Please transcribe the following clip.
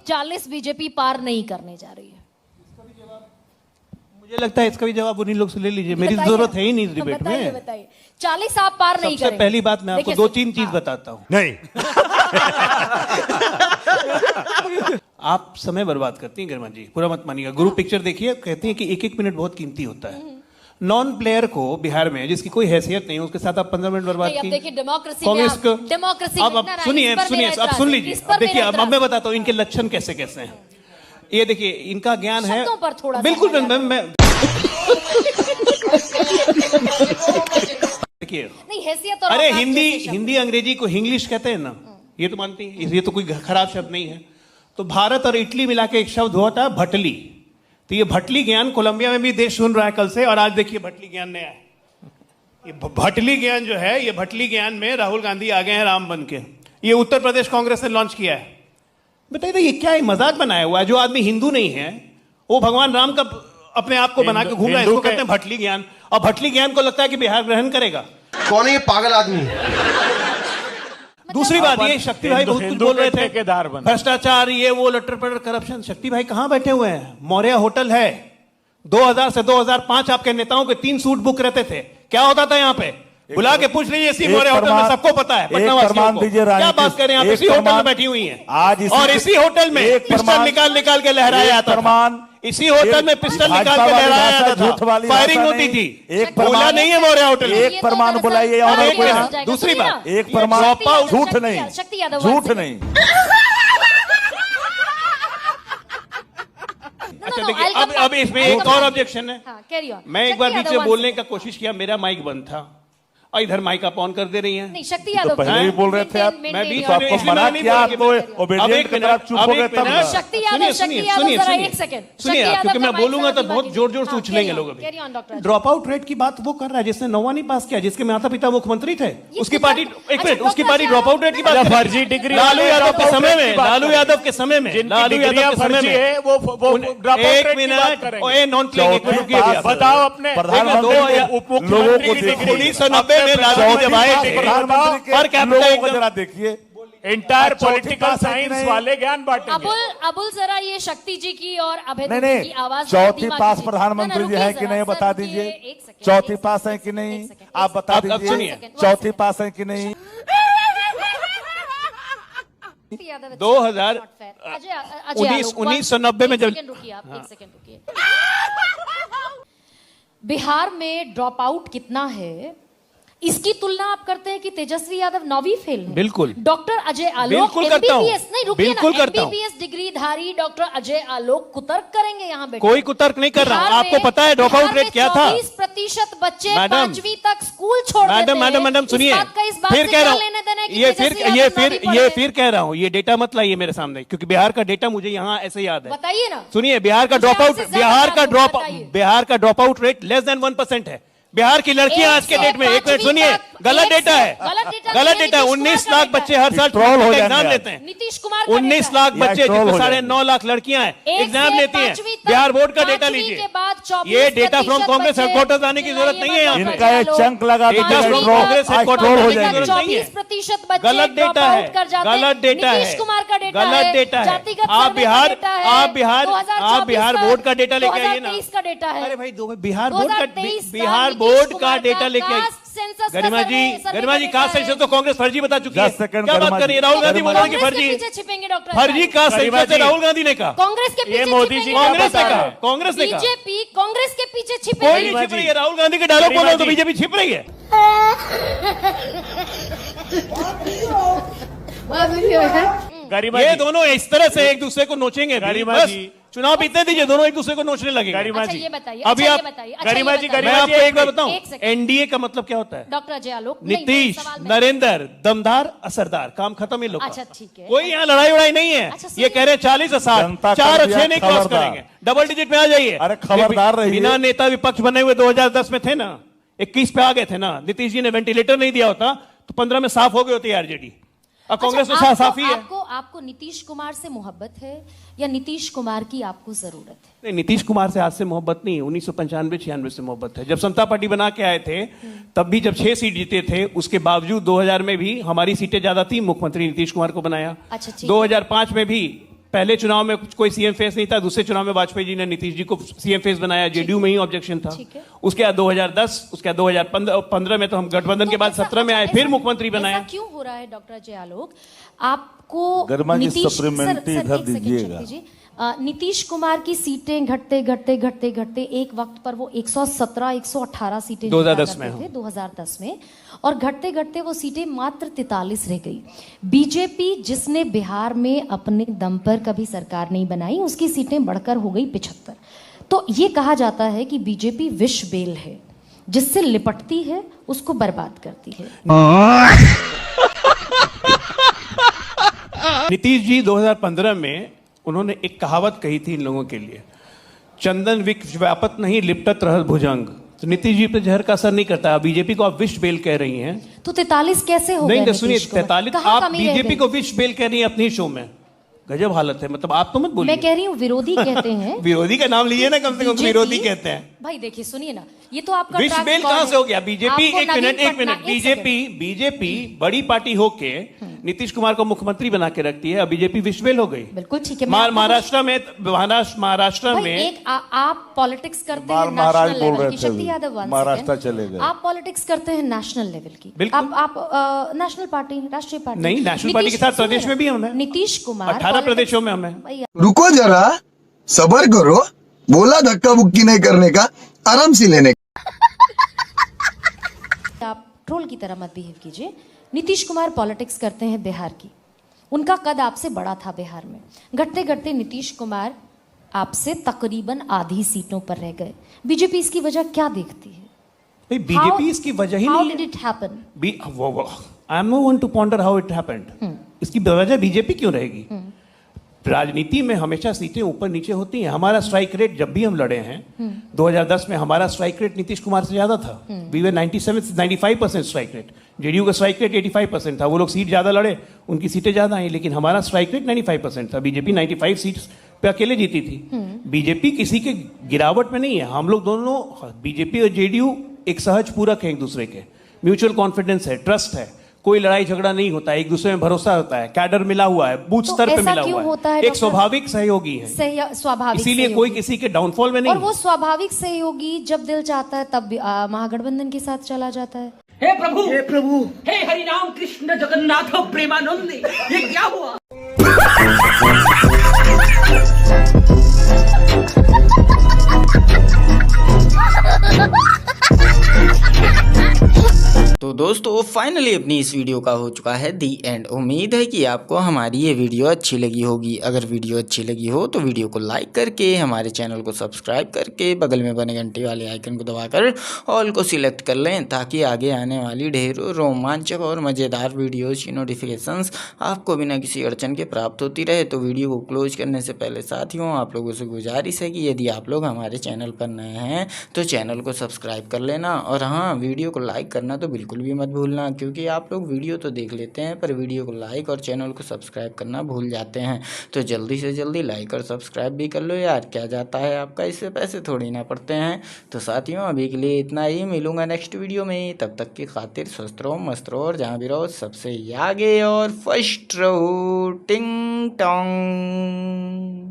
40 BJP पार नहीं करने जा रही है? मुझे लगता है इसका भी जवाब उन्हीं लोग से ले लीजिए, मेरी जरूरत है ही नहीं इस डिबेट में। बताइए 40 आप पार नहीं सबसे करेंगे। पहली बात मैं आपको 2-3 चीज बताता हूँ। नहीं आप समय बर्बाद करती हैं गरिमा जी, पूरा मत मानिएगा। गुरु पिक्चर देखिए, कहती हैं कि 1-1 मिनट बहुत कीमती होता है। नॉन प्लेयर को बिहार में जिसकी कोई हैसियत नहीं, उसके साथ आप 15 मिनट बर्बाद अब की। देखिए डेमोक्रेसी कांग्रेस को डेमोक्रेसी अब सुनिए अब सुन लीजिए, अब देखिए अब मैं बताता हूँ इनके लक्षण कैसे कैसे हैं। ये देखिए इनका ज्ञान है शब्दों पर थोड़ा सा बिल्कुल। मैं देखिए नहीं हैसियत और अरे औकात हिंदी जैसे शब्द। हिंदी अंग्रेजी को इंग्लिश कहते हैं ना, ये तो मानती है, ये तो कोई खराब शब्द नहीं है। तो भारत और इटली मिला के एक शब्द हुआ था भटली। तो ये भटली ज्ञान कोलंबिया में भी देश सुन रहा है कल से, और आज देखिए भटली ज्ञान नया है। ये भटली ज्ञान जो है, ये भटली ज्ञान में राहुल गांधी आ गए हैं राम बन के। ये उत्तर प्रदेश कांग्रेस ने लॉन्च किया है। बताइए ये क्या है, मजाक बनाया हुआ है। जो आदमी हिंदू नहीं है वो भगवान राम का अपने आप को बना के घूम रहा है, इसको कहते हैं भटली ज्ञान। और भटली ज्ञान को लगता है कि बिहार ग्रहण करेगा। कौन है ये पागल आदमी? दूसरी बात, ये शक्ति भाई बहुत कुछ बोल रहे थे, ठेकेदार बन भ्रष्टाचार, ये वो लटर पटर करप्शन। शक्ति भाई कहां बैठे हुए हैं? मौर्य होटल है। 2000 से 2005 आपके नेताओं के 3 सूट बुक रहते थे। क्या होता था यहाँ पे? बुला के पूछ लीजिए, इसी मौर्य होटल में सबको पता है। पटना वासियों को क्या बात करें, आप इसी होटल में बैठी हुई हैं आज और इसी होटल में पिस्टल निकाल के लहराया जाता था। इसी होटल में पिस्टल निकाल के लहराया जाता था, फायरिंग होती थी। एक बोला नहीं है मौर्य होटल। एक प्रमाण बुलाइए। दूसरी बात, एक प्रमाण, झूठ नहीं, झूठ नहीं। अच्छा देखिए अब इसमें एक और ऑब्जेक्शन है। मैं एक बार बीच से बोलने का कोशिश किया, मेरा माइक बंद था और इधर माइक आप ऑन कर दे रही हैं। नहीं शक्ति यादव पहले भी बोल रहे थे आप, मैं बीच तो आपको मना किया, आप तो ओबीडिएंट के तरफ चुप हो गए तब ना। शक्ति यादव जरा एक सेकंड सुनिए, क्योंकि मैं बोलूंगा तो बहुत जोर जोर से उछलेंगे लोग। अभी ड्रॉप आउट रेट की बात वो कर रहा है जिसने 9वां नहीं पास किया, जिसके माता पिता मुख्यमंत्री थे। उसकी पार्टी, एक मिनट, उसकी पार्टी ड्रॉप आउट रेट की बात, फर्जी डिग्री लालू यादव के समय में, लालू यादव के समय में, लालू यादव के समय में वो ड्रॉप आउट एक रेट की बात मिनट, करेंगे। नॉन प्लेइंग बताओ अपने प्रधानमंत्री लोगों को 1990 में लालू जब आए थे, प्रधानमंत्री पर कैपिटल को जरा देखिए, इंटायर पॉलिटिकल साइंस वाले ज्ञान बांटेंगे। अबुल जरा ये शक्ति जी की और अभय नहीं की आवाज चौथी पास प्रधानमंत्री जी है कि नहीं बता दीजिए। चौथी पास है कि नहीं आप बता दीजिए। सुनिए, चौथी पास है कि नहीं? 1990 में जब एक सेकंड रुकिए। बिहार में ड्रॉप आउट कितना है इसकी तुलना आप करते हैं कि तेजस्वी यादव 9वीं फेल है। बिल्कुल। डॉक्टर अजय आलोक बिल्कुल करता हूं, एमबीबीएस नहीं रुकिए बिल्कुल ना, करता हूं। एमबीबीएस डिग्री धारी डॉक्टर अजय आलोक कुतर्क करेंगे यहाँ बैठे। कोई कुतर्क नहीं कर रहा हूं। आपको पता है ड्रॉप आउट रेट क्या था? 24% बच्चे मैडम, 5वीं तक स्कूल छोड़ देते हैं। मैडम सुनिए, फिर कह रहा हूं, ये फिर कह रहा हूं, ये डेटा मत लाइए मेरे सामने, क्योंकि बिहार का डेटा मुझे यहाँ ऐसे याद है। बताइए ना। सुनिए, बिहार का drop out rate less than 1% है। बिहार की लड़कियां आज के डेट में, एक मिनट सुनिए, गलत डेटा है, गलत डेटा है। 19 लाख बच्चे हर साल एग्जाम लेते हैं। नीतीश कुमार 19 लाख बच्चे, जिसमें 9.5 लाख लड़कियां हैं, एग्जाम लेती हैं। बिहार बोर्ड का डेटा लीजिए। ये डेटा फ्रॉम कांग्रेस हेडक्वार्टर्स आने की जरूरत नहीं है यहाँ पे। इनका एक चंक लगा डेटा फ्रॉम कांग्रेस हेडक्वार्टर्स आने की जरूरत नहीं है। 24% बच्चे गलत डेटा है, गलत डेटा है, नीतीश कुमार का डेटा गलत डेटा है। आप बिहार बोर्ड का डेटा लेके आइए ना। 2023 का डेटा है। अरे भाई बिहार बोर्ड का डेटा लेके आइए। गरिमा जी कास्ट सेंसस तो कांग्रेस फर्जी बता चुकी है। 10 सेकंड क्या बात कर रही है? राहुल गांधी बोल रहे हैं कि फर्जी छिपेंगे डॉक्टर फर्जी कास्ट सेंसस राहुल गांधी ने कहा। कांग्रेस के पीछे मोदी जी कांग्रेस ने कहा, कांग्रेस ने कहा। बीजेपी कांग्रेस के पीछे कोई छिपेगी। नहीं छिप रही है। राहुल गांधी के डायलॉग बोलो तो बीजेपी छिप रही है। ये दोनों इस तरह से एक दूसरे को नोचेंगे। गरिमा जी, चुनाव बीतने दीजिए, दोनों एक दूसरे को नोचने लगेंगे। गरिमा अच्छा जी, ये बताइए, अभी अच्छा आप ये बताइए, गरिमा जी, मैं आपको एक बार बताऊं, एक सेकंड। एनडीए का मतलब क्या होता है? डॉक्टर अजय आलोक नीतीश, नरेंद्र, दमदार, असरदार, काम खत्म। ये लोग अच्छा ठीक है। कोई यहाँ लड़ाई वड़ाई नहीं है। अच्छा, ये कह रहे 40 और 60, जनता 4 और कर 6 नहीं क्रॉस खबरदार। करेंगे, डबल डिजिट में आ जाइए। अरे खबरदार रहिए। बिना नेता विपक्ष बने हुए 2010 में थे ना, 21 पे आ गए थे ना। नीतीश जी ने वेंटिलेटर नहीं दिया होता तो 15 में साफ हो गए होते आरजेडी। और कांग्रेस में साफ ही है। आपको नीतीश कुमार से मोहब्बत है या नीतीश कुमार की आपको जरूरत है? नहीं, नीतीश कुमार से आज से मोहब्बत नहीं, 1995-96 से मोहब्बत है। जब समता पार्टी बना के आए थे तब भी जब 6 सीट जीते थे, उसके बावजूद 2000 में भी हमारी सीटें ज्यादा थी, मुख्यमंत्री नीतीश कुमार को बनाया। अच्छा, 2005 में भी पहले चुनाव में कोई सीएम फेस नहीं था, दूसरे चुनाव में वाजपेयी जी ने नीतीश जी को सीएम फेस बनाया, जेडीयू में ही ऑब्जेक्शन था। ठीक है। उसके बाद 2010, उसके बाद 2015 में तो हम गठबंधन के बाद 17 में आए, फिर मुख्यमंत्री बनाया। ऐसा क्यों हो रहा है डॉक्टर अजय आलोक? आपको गर्मा जी नीतीश सप्लीमेंट्री सर, इधर एक सेकंड दीजिएगा। शक्ति जी, नीतीश कुमार की सीटें घटते एक वक्त पर वो 117 118 सीटें 2010 जीता में, करते थे 2010 में, और घटते वो सीटें मात्र 43 रह गई। बीजेपी जिसने बिहार में अपने दम पर कभी सरकार नहीं बनाई, उसकी सीटें बढ़कर हो गई 75। तो ये कहा जाता है कि बीजेपी विष बेल है, जिससे लिपटती है उसको बर्बाद करती है। नीतीश जी 2015 में उन्होंने एक कहावत कही थी इन लोगों के लिए, चंदन विष व्यापत नहीं लिपटत रहत भुजंग। तो नीतीश जी पे जहर का असर नहीं करता। बीजेपी को आप विष बेल कह रही हैं, तो 43 कैसे हो नहीं गया? सुनिए, नीतीश कुमार? 43 कहाँ आप कमी रह बीजेपी गई? को विष बेल कह रही हैं अपनी शो में। गजब हालत है, मतलब आप तो मत बोलिए। मैं कह रही हूँ विरोधी कहते हैं। विरोधी का नाम लीजिए ना, कम से कम बीजेपी विरोधी कहते हैं। भाई देखिए सुनिए ना, ये तो आपका विष ट्रैक बेल रिकॉर्ड कहां है। से हो गया? बीजेपी आपको एक नवीन मिनट पटना- एक सेकंड। बीजेपी बड़ी पार्टी होके नीतीश कुमार को मुख्यमंत्री बना के रखती है, अब बीजेपी विष बेल हो गई। बिल्कुल ठीक है। मैं आपको महाराष्ट्र में भाई एक आप पॉलिटिक्स करते बाल हैं महाराज नेशनल बोल लेवल रहे की। थे शक्ति अभी। Yadav one Maharashtra second। चले गए। आप पॉलिटिक्स करते हैं नेशनल लेवल की। बिल्कुल। आप नेशनल पार्टी, राष्ट्रीय पार्टी नहीं, नेशनल पार्टी के साथ प्रदेश में भी हम हैं। नीतीश कुमार 18 प्रदेशों में हम हैं। भाई रुको जरा, सबर करो, बोला धक्का मुक्की नहीं करने का, आराम से लेने का। आप ट्रोल की तरह मत बिहेव कीजिए। नीतीश कुमार पॉलिटिक्स करते हैं बिहार की। उनका कद आपसे बड़ा था बिहार में। घटते नीतीश कुमार आपसे तकरीबन आधी सीटों पर रह गए। बीजेपी इसकी वजह क्या देखती है? बीजेपी इसकी वजह ही How नहीं did है। it happen? I am no one to ponder how it happened. इसकी वजह बीजेपी क्यों रहेगी? राजनीति में हमेशा सीटें ऊपर नीचे होती हैं। हमारा स्ट्राइक रेट जब भी हम लड़े हैं 2010 में, हमारा स्ट्राइक रेट नीतीश कुमार से ज्यादा था। We were 95% strike rate. JDU का स्ट्राइक रेट 85% था। वो लोग सीट ज्यादा लड़े, उनकी सीटें ज्यादा आई, लेकिन हमारा स्ट्राइक रेट 95% था। बीजेपी 95 सीट्स पे अकेले जीती थी। बीजेपी किसी के गिरावट में नहीं है। हम लोग दोनों, बीजेपी और जेडीयू एक सहज पूरक है एक दूसरे के। म्यूचुअल कॉन्फिडेंस है, ट्रस्ट है, कोई लड़ाई झगड़ा नहीं होता है, एक दूसरे में भरोसा होता है, कैडर मिला हुआ है, बूथ तो स्तर पे ऐसा मिला क्यों हुआ होता है, है एक डॉक्टर? स्वाभाविक सहयोगी है, स्वाभाविक इसीलिए कोई सहयोगी। किसी के डाउनफॉल में नहीं और वो है। स्वाभाविक सहयोगी जब दिल चाहता है तब महागठबंधन के साथ चला जाता है। हे प्रभु हे हरिनाम कृष्ण जगन्नाथ प्रेमानंद, ये क्या हुआ? तो दोस्तों फाइनली अपनी इस वीडियो का हो चुका है दी एंड। उम्मीद है कि आपको हमारी ये वीडियो अच्छी लगी होगी। अगर वीडियो अच्छी लगी हो तो वीडियो को लाइक करके, हमारे चैनल को सब्सक्राइब करके, बगल में बने घंटे वाले आइकन को दबाकर ऑल को सिलेक्ट कर लें, ताकि आगे आने वाली ढेरों रोमांचक और मज़ेदार वीडियोज़ की नोटिफिकेशंस आपको बिना किसी अड़चन के प्राप्त होती रहे। तो वीडियो को क्लोज करने से पहले साथियों, आप लोगों से गुजारिश है कि यदि आप लोग हमारे चैनल पर नए हैं तो चैनल को सब्सक्राइब कर लेना, और हाँ, वीडियो को लाइक करना तो बिल्कुल भी मत भूलना, क्योंकि आप लोग वीडियो तो देख लेते हैं पर वीडियो को लाइक और चैनल को सब्सक्राइब करना भूल जाते हैं। तो जल्दी से जल्दी लाइक और सब्सक्राइब भी कर लो यार, क्या जाता है आपका, इससे पैसे थोड़ी ना पड़ते हैं। तो साथियों अभी के लिए इतना ही, मिलूंगा नेक्स्ट वीडियो में। तब तक की खातिर स्वस्थ रहो, मस्त रहो, और जहाँ भी रहो सबसे आगे और फर्स्ट रहो। टिंग टोंग।